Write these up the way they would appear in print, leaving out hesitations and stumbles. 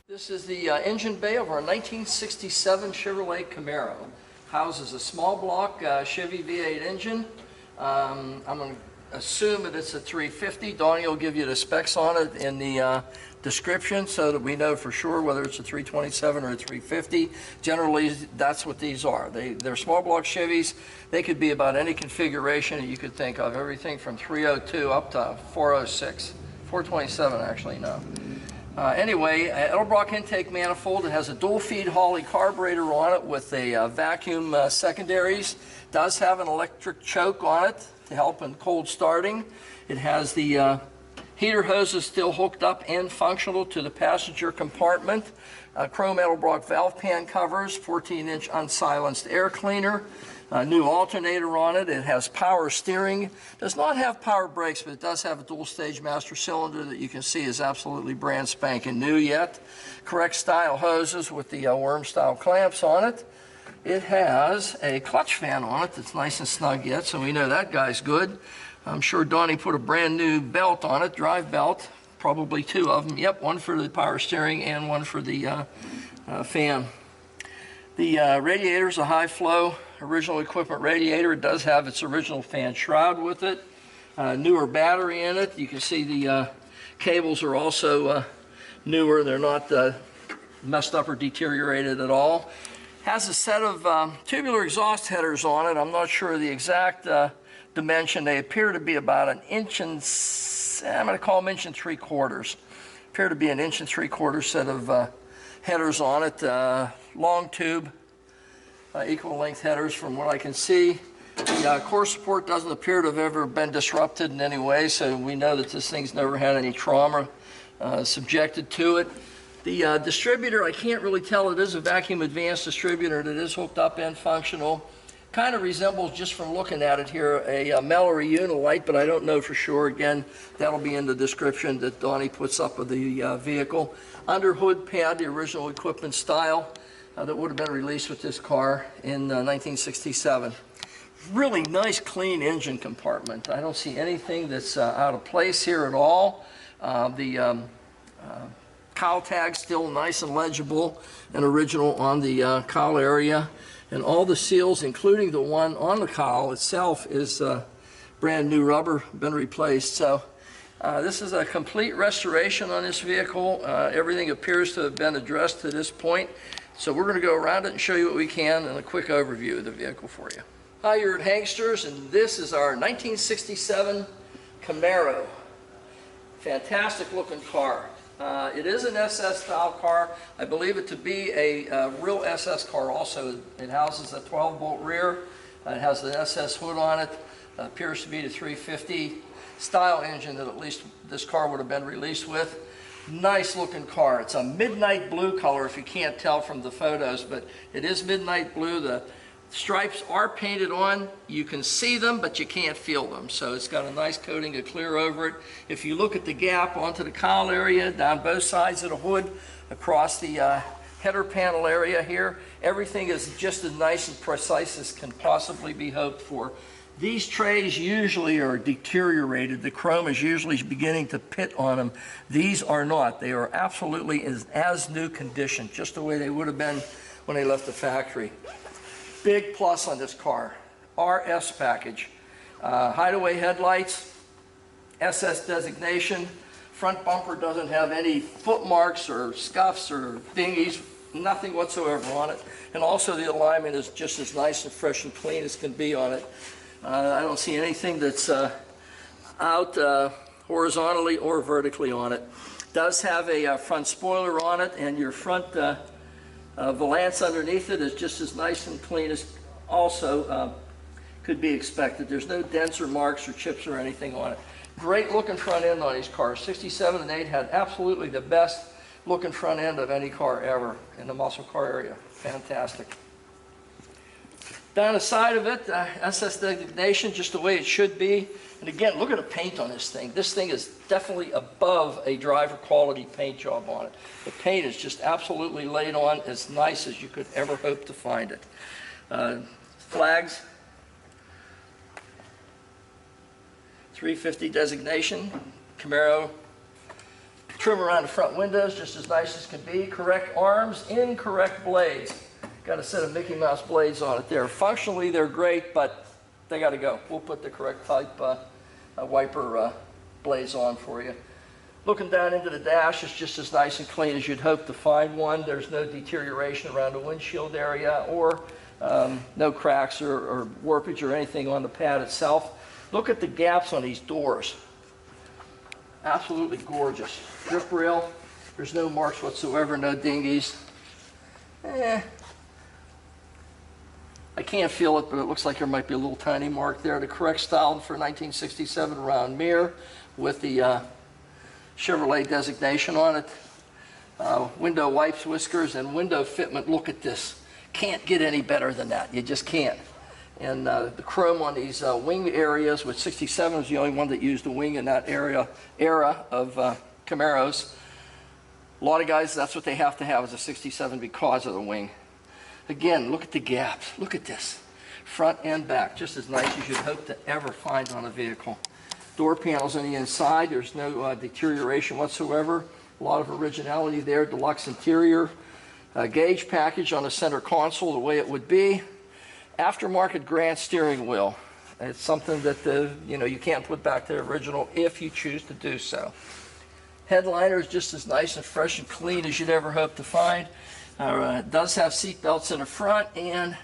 This is the engine bay of our 1967 Chevrolet Camaro. Houses a small block Chevy V8 engine. I'm going to assume that it's a 350. Donnie will give you the specs on it in the description so that we know for sure whether it's a 327 or a 350. Generally, that's what these are. They're small block Chevys. They could be about any configuration that you could think of, everything from 302 up to 406. 427 actually, no. Anyway, Edelbrock intake manifold. It has a dual feed Hawley carburetor on it with a vacuum secondaries. Does have an electric choke on it to help in cold starting. It has the heater hoses still hooked up and functional to the passenger compartment. Chrome Edelbrock valve pan covers, 14-inch unsilenced air cleaner. New alternator on it. It has power steering. Does not have power brakes, but it does have a dual-stage master cylinder that you can see is absolutely brand spanking new yet. Correct style hoses with the worm-style clamps on it. It has a clutch fan on it that's nice and snug yet, so we know that guy's good. I'm sure Donnie put a brand new belt on it, drive belt, probably two of them. Yep, one for the power steering and one for the fan. The radiator is a high-flow original equipment radiator. It does have its original fan shroud with it. Newer battery in it. You can see the cables are also newer. They're not messed up or deteriorated at all. Has a set of tubular exhaust headers on it. I'm not sure the exact dimension. They appear to be about an inch and, I'm going to call them 1 3/4 inches. Appear to be an 1 3/4 inch set of headers on it. Long tube, equal length headers from what I can see. The core support doesn't appear to have ever been disrupted in any way, so we know that this thing's never had any trauma subjected to it. The distributor, I can't really tell. It is a vacuum advanced distributor that is hooked up and functional. Kind of resembles, just from looking at it here, a Mallory Unilite, but I don't know for sure. Again, that'll be in the description that Donnie puts up with the vehicle. Under hood pad, the original equipment style that would have been released with this car in 1967. Really nice, clean engine compartment. I don't see anything that's out of place here at all. The cowl tag still nice and legible and original on the cowl area. And all the seals, including the one on the cowl itself, is brand new rubber, been replaced. So this is a complete restoration on this vehicle. Everything appears to have been addressed to this point. So we're going to go around it and show you what we can and a quick overview of the vehicle for you. Hi, you're at Hanksters, and this is our 1967 Camaro. Fantastic looking car. It is an SS style car. I believe it to be a real SS car also. It houses a 12-bolt rear. It has the SS hood on it. Appears to be the 350 style engine that at least this car would have been released with. Nice looking car. It's a midnight blue color if you can't tell from the photos, but it is midnight blue. The stripes are painted on. You can see them, but you can't feel them. So it's got a nice coating of clear over it. If you look at the gap onto the cowl area, down both sides of the hood, across the header panel area here, everything is just as nice and precise as can possibly be hoped for. These trays usually are deteriorated. The chrome is usually beginning to pit on them. These are not. They are absolutely as new condition, just the way they would have been when they left the factory. Big plus on this car, RS package. Hideaway headlights, SS designation. Front bumper doesn't have any foot marks or scuffs or dinghies, nothing whatsoever on it. And also the alignment is just as nice and fresh and clean as can be on it. I don't see anything that's out horizontally or vertically on it. Does have a front spoiler on it, and your front valance underneath it is just as nice and clean as also could be expected. There's no dents or marks or chips or anything on it. Great looking front end on these cars. 67 and 8 had absolutely the best looking front end of any car ever in the muscle car area. Fantastic. Down the side of it, SS designation, just the way it should be. And again, look at the paint on this thing. This thing is definitely above a driver quality paint job on it. The paint is just absolutely laid on as nice as you could ever hope to find it. Flags, 350 designation, Camaro. Trim around the front windows, just as nice as can be. Correct arms, incorrect blades. Got a set of Mickey Mouse blades on it there. Functionally, they're great, but they got to go. We'll put the correct type wiper blades on for you. Looking down into the dash, it's just as nice and clean as you'd hope to find one. There's no deterioration around the windshield area or no cracks or warpage or anything on the pad itself. Look at the gaps on these doors. Absolutely gorgeous. Grip rail, there's no marks whatsoever, no dinghies. I can't feel it, but it looks like there might be a little tiny mark there. The correct style for 1967 round mirror with the Chevrolet designation on it. Window wipes, whiskers, and window fitment. Look at this. Can't get any better than that. You just can't. And the chrome on these wing areas, which 67 was the only one that used the wing in that era of Camaros. A lot of guys, that's what they have to have is a 67 because of the wing. Again, look at the gaps. Look at this. Front and back, just as nice as you'd hope to ever find on a vehicle. Door panels on the inside, there's no deterioration whatsoever. A lot of originality there. Deluxe interior. Gauge package on the center console the way it would be. Aftermarket Grant steering wheel. It's something that you can't put back to the original if you choose to do so. Headliner is just as nice and fresh and clean as you'd ever hope to find. It does have seat belts in the front, and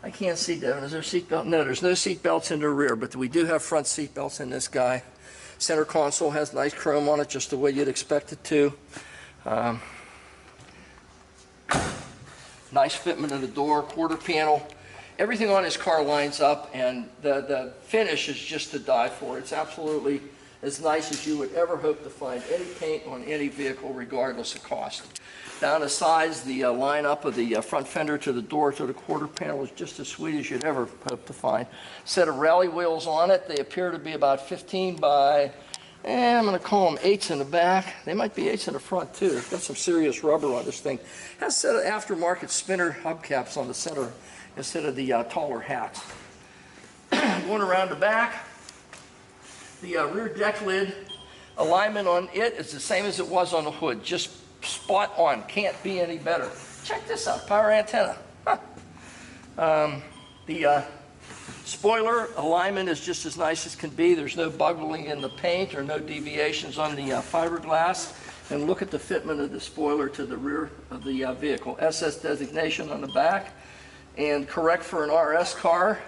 I can't see, Devin, is there a seat belt? No, there's no seat belts in the rear, but we do have front seat belts in this guy. Center console has nice chrome on it, just the way you'd expect it to. Nice fitment of the door, quarter panel. Everything on this car lines up, and the finish is just to die for. It's absolutely as nice as you would ever hope to find any paint on any vehicle, regardless of cost. Down the sides, the line-up of the front fender to the door to the quarter panel is just as sweet as you'd ever hope to find. Set of rally wheels on it. They appear to be about 15 by, I'm going to call them 8s in the back. They might be 8s in the front, too. It's got some serious rubber on this thing. It has a set of aftermarket spinner hubcaps on the center instead of the taller hats. Going around the back, the rear deck lid alignment on it is the same as it was on the hood. Just spot on, can't be any better. Check this out, power antenna. The spoiler alignment is just as nice as can be. There's no buckling in the paint or no deviations on the fiberglass. And look at the fitment of the spoiler to the rear of the vehicle. SS designation on the back, and correct for an RS car.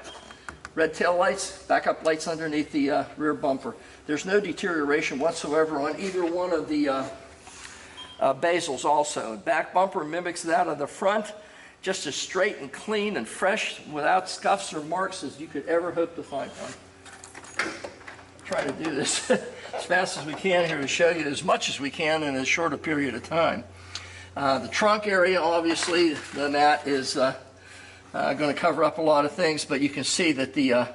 Red tail lights, backup lights underneath the rear bumper. There's no deterioration whatsoever on either one of the bezels also. Back bumper mimics that of the front, just as straight and clean and fresh without scuffs or marks as you could ever hope to find one. Try to do this as fast as we can here to show you as much as we can in as short a period of time. The trunk area, obviously, the mat is going to cover up a lot of things, but you can see that the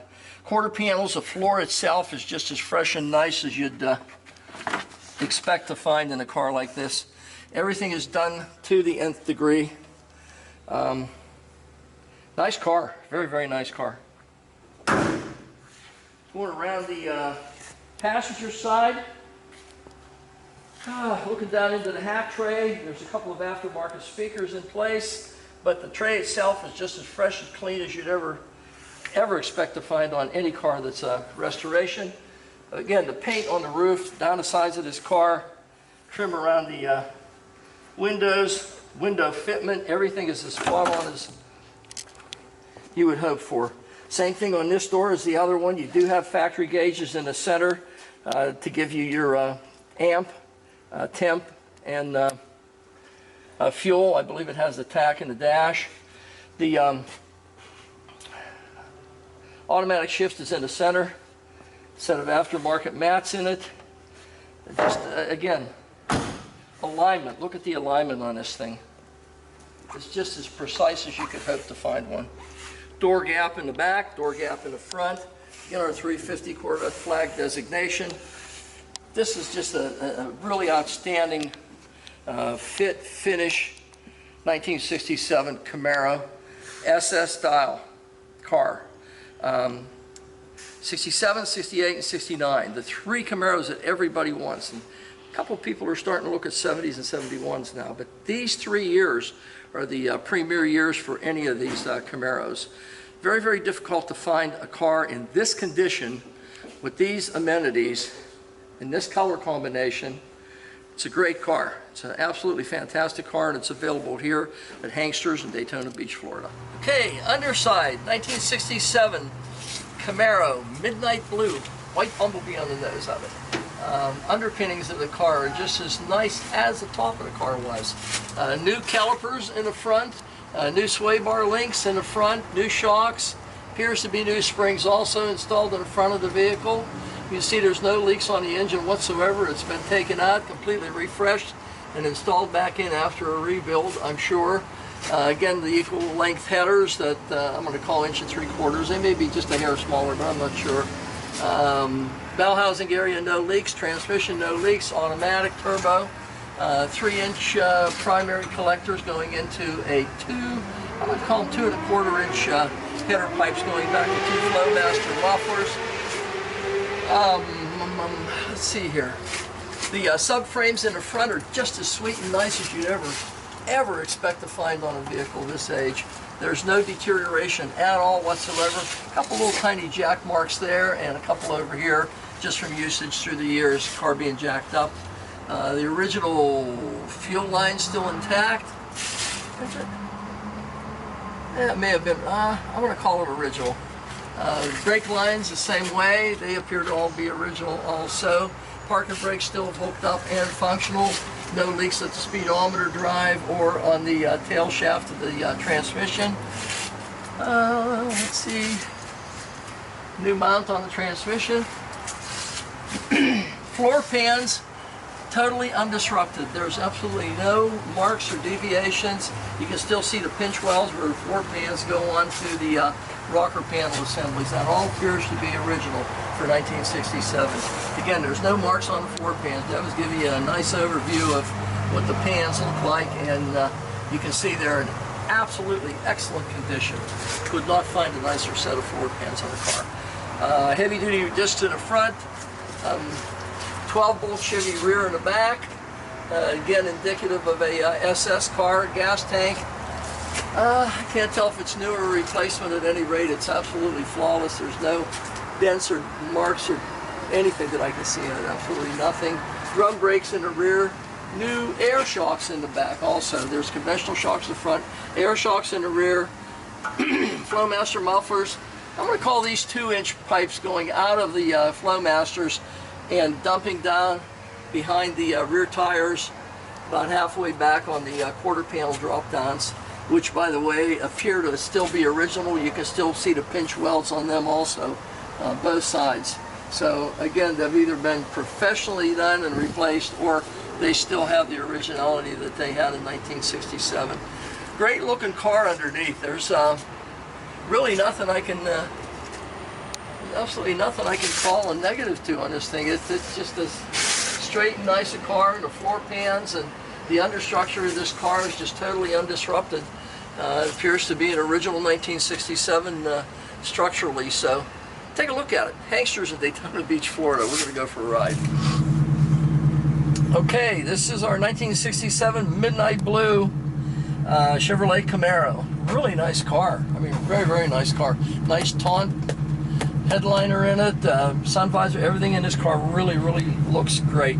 quarter panels, the floor itself is just as fresh and nice as you'd expect to find in a car like this. Everything is done to the nth degree. Nice car, very, very nice car. Going around the passenger side, looking down into the hat tray, there's a couple of aftermarket speakers in place, but the tray itself is just as fresh and clean as you'd ever ever expect to find on any car that's a restoration. Again, the paint on the roof, down the sides of this car, trim around the windows, window fitment, everything is as spot on as you would hope for. Same thing on this door as the other one. You do have factory gauges in the center to give you your amp, temp, and fuel. I believe it has the tach in the dash. The automatic shift is in the center. Set of aftermarket mats in it. Just again, alignment. Look at the alignment on this thing. It's just as precise as you could hope to find one. Door gap in the back, door gap in the front. Again, our 350 Corvette flag designation. This is just a really outstanding fit, finish, 1967 Camaro SS style car. 67, 68, and 69. The three Camaros that everybody wants. And a couple of people are starting to look at 70s and 71s now. But these 3 years are the premier years for any of these Camaros. Very, very difficult to find a car in this condition with these amenities in this color combination. It's a great car. It's an absolutely fantastic car, and it's available here at Hanksters in Daytona Beach, Florida. Okay, underside, 1967 Camaro, midnight blue, white bumblebee on the nose of it. Underpinnings of the car are just as nice as the top of the car was. New calipers in the front, new sway bar links in the front, new shocks. Appears to be new springs also installed in the front of the vehicle. You can see there's no leaks on the engine whatsoever. It's been taken out, completely refreshed, and installed back in after a rebuild, I'm sure. Again, the equal length headers that I'm going to call 1 3/4. They may be just a hair smaller, but I'm not sure. Bell housing area, no leaks. Transmission, no leaks. Automatic, turbo. 3-inch primary collectors going into a I'm going to call them 2 1/4-inch header pipes going back to 2 Flowmaster mufflers. Let's see here. The subframes in the front are just as sweet and nice as you'd ever expect to find on a vehicle this age. There's no deterioration at all whatsoever. A couple little tiny jack marks there and a couple over here just from usage through the years, car being jacked up. The original fuel line still intact. Is it? Yeah, it may have been, I'm going to call it original. Brake lines the same way, they appear to all be original also. Parking brakes still hooked up and functional. No leaks at the speedometer drive or on the tail shaft of the transmission. Let's see. New mount on the transmission. Floor pans, totally undisrupted. There's absolutely no marks or deviations. You can still see the pinch wells where the floor pans go onto the rocker panel assemblies. That all appears to be original for 1967. Again, there's no marks on the floor pans. That was giving you a nice overview of what the pans look like, and you can see they're in absolutely excellent condition. Could not find a nicer set of floor pans on the car. Heavy duty discs in the front, 12-bolt Chevy rear in the back. Again, indicative of a SS car, gas tank. I can't tell if it's new or replacement. At any rate, it's absolutely flawless. There's no dents or marks or anything that I can see in it. Absolutely nothing. Drum brakes in the rear. New air shocks in the back also. There's conventional shocks in the front, air shocks in the rear. Flowmaster mufflers. I'm going to call these 2-inch pipes going out of the Flowmasters and dumping down behind the rear tires about halfway back on the quarter panel drop downs, which, by the way, appear to still be original. You can still see the pinch welds on them also, both sides. So again, they've either been professionally done and replaced, or they still have the originality that they had in 1967. Great looking car underneath. There's really nothing I can, absolutely nothing I can call a negative to on this thing. It's just as straight and nice a car, and the floor pans and the understructure of this car is just totally undisrupted. It appears to be an original 1967 structurally, so take a look at it. Hanksters in Daytona Beach, Florida. We're going to go for a ride. Okay, this is our 1967 Midnight Blue Chevrolet Camaro. Really nice car. I mean, very, very nice car. Nice taunt headliner in it, sun visor, everything in this car really, really looks great.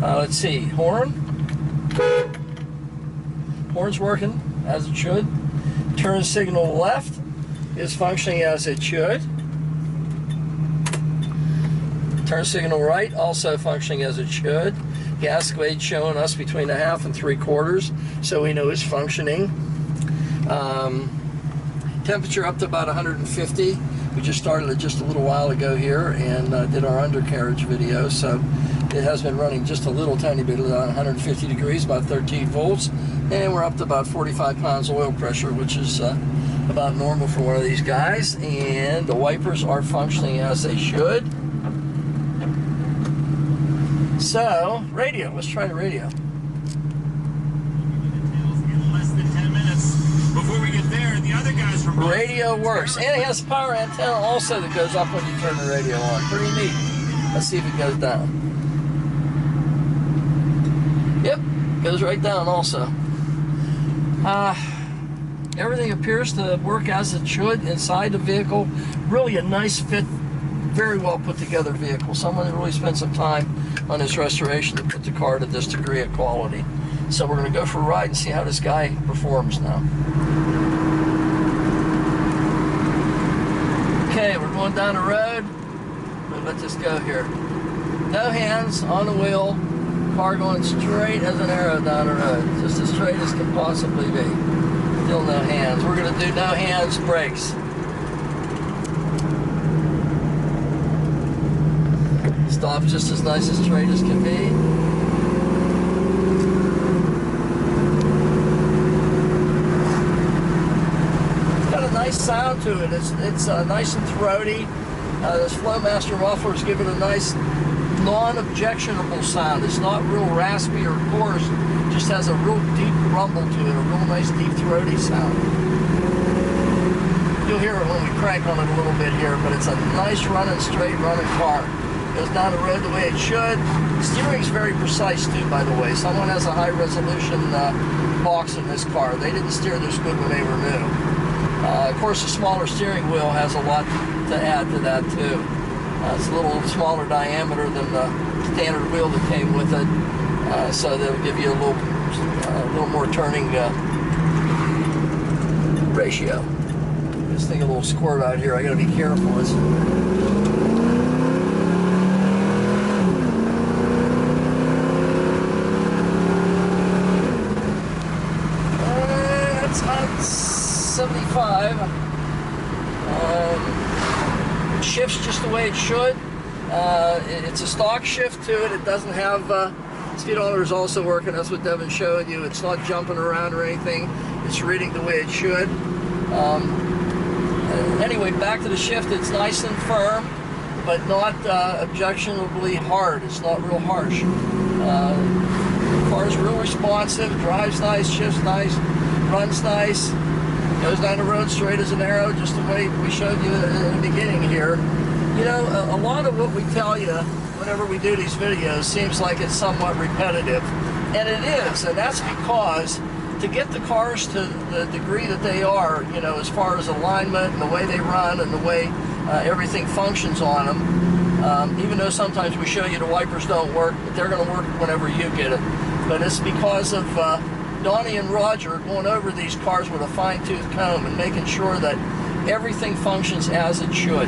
Let's see, horn. Horn's working as it should. Turn signal left is functioning as it should. Turn signal right also functioning as it should. Gas gauge showing us between 1/2 and 3/4, so we know it's functioning. Temperature up to about 150. We just started it just a little while ago here and did our undercarriage video, so it has been running just a little tiny bit at 150 degrees, about 13 volts, and we're up to about 45 pounds oil pressure, which is about normal for one of these guys. And the wipers are functioning as they should. So, radio, let's try the radio. In less than 10 minutes. Before we get there, the other guys from radio works, and it has a power antenna also that goes up when you turn the radio on. Pretty neat. Let's see if it goes down. Yep, goes right down also. Everything appears to work as it should inside the vehicle. Really a nice fit, very well put together vehicle. Someone really spent some time on this restoration to put the car to this degree of quality. So we're going to go for a ride and see how this guy performs now. Okay, we're going down the road. Let's just go here. No hands on the wheel. Car going straight as an arrow down the road. Just as straight as can possibly be. Still no hands. We're going to do no hands brakes. Stop just as nice and straight as can be. Nice sound to it. It's nice and throaty. This Flowmaster mufflers give it a nice non-objectionable sound. It's not real raspy or coarse. It just has a real deep rumble to it, a real nice deep throaty sound. You'll hear it when we crank on it a little bit here, but it's a nice running, straight running car. Goes down the road the way it should. Steering's very precise too, by the way. Someone has a high resolution box in this car. They didn't steer this good when they were new. Of course, the smaller steering wheel has a lot to add to that too. It's a little smaller diameter than the standard wheel that came with it, so they'll give you a little more turning ratio. This thing a little squirt out here. I got to be careful. That's hot. 75. Shifts just the way it should. It's a stock shift to it. It doesn't have speedometer is also working. That's what Devin showed you. It's not jumping around or anything. It's reading the way it should. Anyway, back to the shift. It's nice and firm, but not objectionably hard. It's not real harsh. The car's real responsive. Drives nice. Shifts nice. Runs nice. Goes down the road straight as an arrow, just the way we showed you in the beginning here. You know, a lot of what we tell you whenever we do these videos seems like it's somewhat repetitive. And it is, and that's because to get the cars to the degree that they are, you know, as far as alignment and the way they run and the way everything functions on them, even though sometimes we show you the wipers don't work, but they're going to work whenever you get it. But it's because of Donnie and Roger going over these cars with a fine-tooth comb and making sure that everything functions as it should.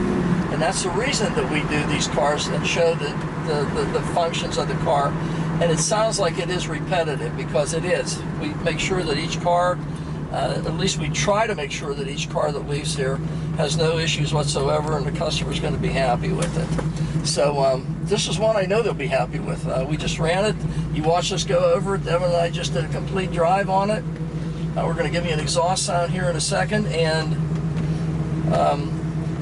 And that's the reason that we do these cars and show the functions of the car. And it sounds like it is repetitive, because it is. We make sure that each car, at least we try to make sure that each car that leaves here has no issues whatsoever, and the customer's going to be happy with it. So this is one I know they'll be happy with. We just ran it. You watched us go over it. Devin and I just did a complete drive on it. We're going to give you an exhaust sound here in a second, and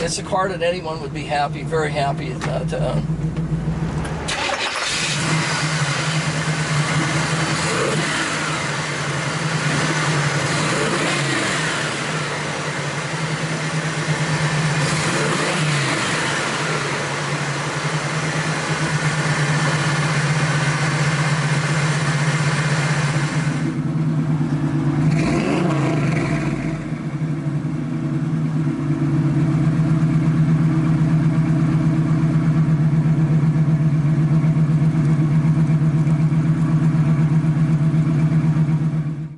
it's a car that anyone would be happy, very happy to own.